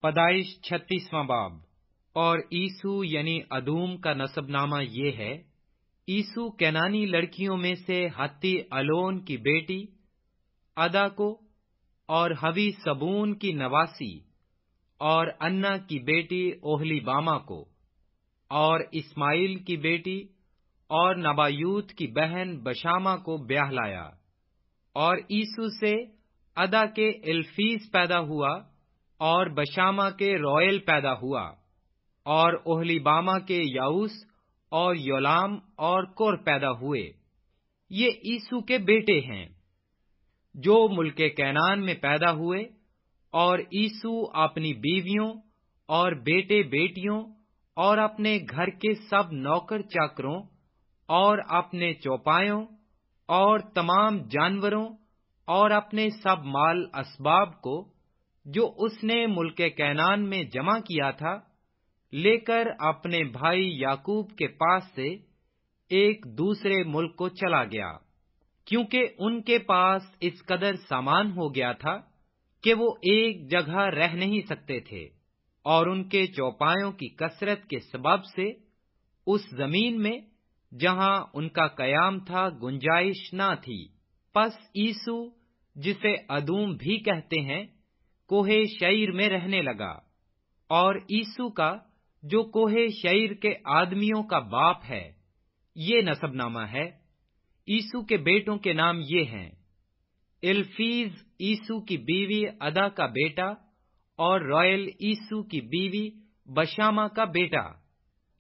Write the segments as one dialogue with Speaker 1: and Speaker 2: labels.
Speaker 1: پیدائش 36واں باب۔ اور عیسو یعنی ادوم کا نسب نامہ یہ ہے۔ عیسو کینانی لڑکیوں میں سے ہتی الون کی بیٹی ادا کو، اور ہوی سبون کی نواسی، اور انا کی بیٹی اوہلی باما کو، اور اسماعیل کی بیٹی اور نبایوت کی بہن بشامہ کو بیاہ لایا۔ اور عیسو سے ادا کے الفیز پیدا ہوا، اور بشامہ کے روئل پیدا ہوا، اور اوہلی باما کے یاؤس اور یولام اور کور پیدا ہوئے۔ یہ عیسو کے بیٹے ہیں جو ملک کینان میں پیدا ہوئے۔ اور عیسو اپنی بیویوں اور بیٹے بیٹیوں اور اپنے گھر کے سب نوکر چاکروں اور اپنے چوپایوں اور تمام جانوروں اور اپنے سب مال اسباب کو جو اس نے ملک کینان میں جمع کیا تھا، لے کر اپنے بھائی یعقوب کے پاس سے ایک دوسرے ملک کو چلا گیا، کیونکہ ان کے پاس اس قدر سامان ہو گیا تھا کہ وہ ایک جگہ رہ نہیں سکتے تھے، اور ان کے چوپایوں کی کثرت کے سبب سے اس زمین میں جہاں ان کا قیام تھا گنجائش نہ تھی۔ پس عیسو، جسے ادوم بھی کہتے ہیں، کوہ شعیر میں رہنے لگا۔ اور عیسو کا جو کوہ شعیر کے آدمیوں کا باپ ہے، یہ نسب نامہ ہے۔ عیسو کے بیٹوں کے نام یہ ہیں: الفیز عیسو کی بیوی ادا کا بیٹا، اور روئل عیسو کی بیوی بشامہ کا بیٹا۔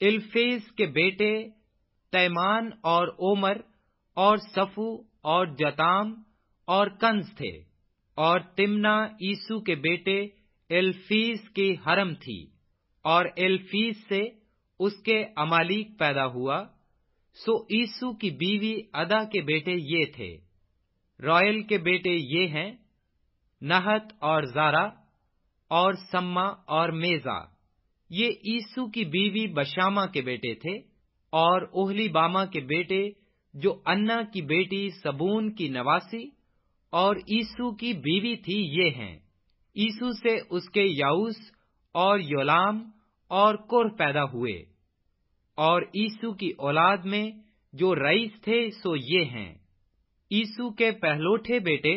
Speaker 1: الفیز کے بیٹے تیمان اور اومر اور صفو اور جتام اور کنز تھے۔ اور تمنا عیسو کے بیٹے الفیز کی حرم تھی، اور الفیز سے اس کے امالیک پیدا ہوا۔ سو عیسو کی بیوی ادا کے بیٹے یہ تھے۔ روئل کے بیٹے یہ ہیں: نہت اور زارا اور سما اور میزا۔ یہ عیسو کی بیوی بشامہ کے بیٹے تھے۔ اور اوہلی باما کے بیٹے جو انا کی بیٹی سبون کی نواسی اور عیسو کی بیوی تھی یہ ہیں: عیسو سے اس کے یاؤس اور یولام اور کور پیدا ہوئے۔ اور عیسو کی اولاد میں جو رئیس تھے سو یہ ہیں: عیسو کے پہلوٹھے بیٹے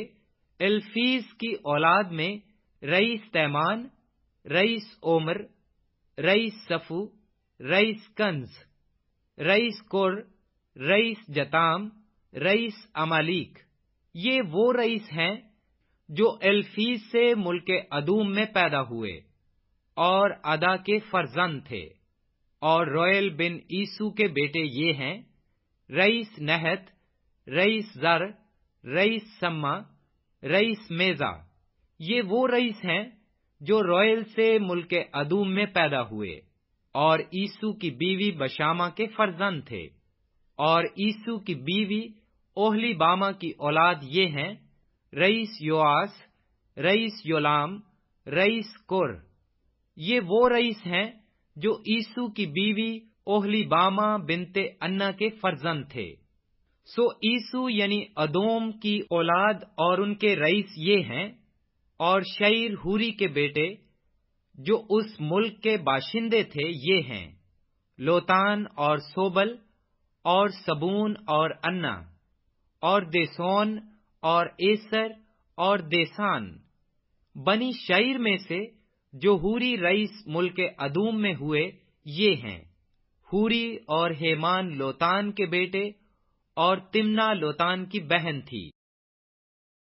Speaker 1: الفیز کی اولاد میں رئیس تیمان، رئیس اومر، رئیس صفو، رئیس کنز، رئیس کور، رئیس جتام، رئیس امالیک۔ یہ وہ رئیس ہیں جو الفیز سے ملک ادوم میں پیدا ہوئے اور ادا کے فرزند تھے۔ اور روئل بن عیسو کے بیٹے یہ ہیں: رئیس نہت، رئیس زر، رئیس سما، رئیس میزا۔ یہ وہ رئیس ہیں جو روئل سے ملک ادوم میں پیدا ہوئے اور عیسو کی بیوی بشامہ کے فرزند تھے۔ اور عیسو کی بیوی اوہلی باما کی اولاد یہ ہیں: رئیس یواس، رئیس یولام، رئیس کور۔ یہ وہ رئیس ہیں جو عیسو کی بیوی اوہلی باما بنت انا کے فرزند تھے۔ سو عیسو یعنی ادوم کی اولاد اور ان کے رئیس یہ ہیں۔ اور شعیر ہوری کے بیٹے جو اس ملک کے باشندے تھے یہ ہیں: لوتان اور سوبل اور سبون اور انا اور دیسون اور ایسر اور دیسان۔ بنی شعیر میں سے جو ہوری رئیس ملک ادوم میں ہوئے یہ ہیں: ہوری اور ہیمان لوتان کے بیٹے، اور تمنا لوتان کی بہن تھی۔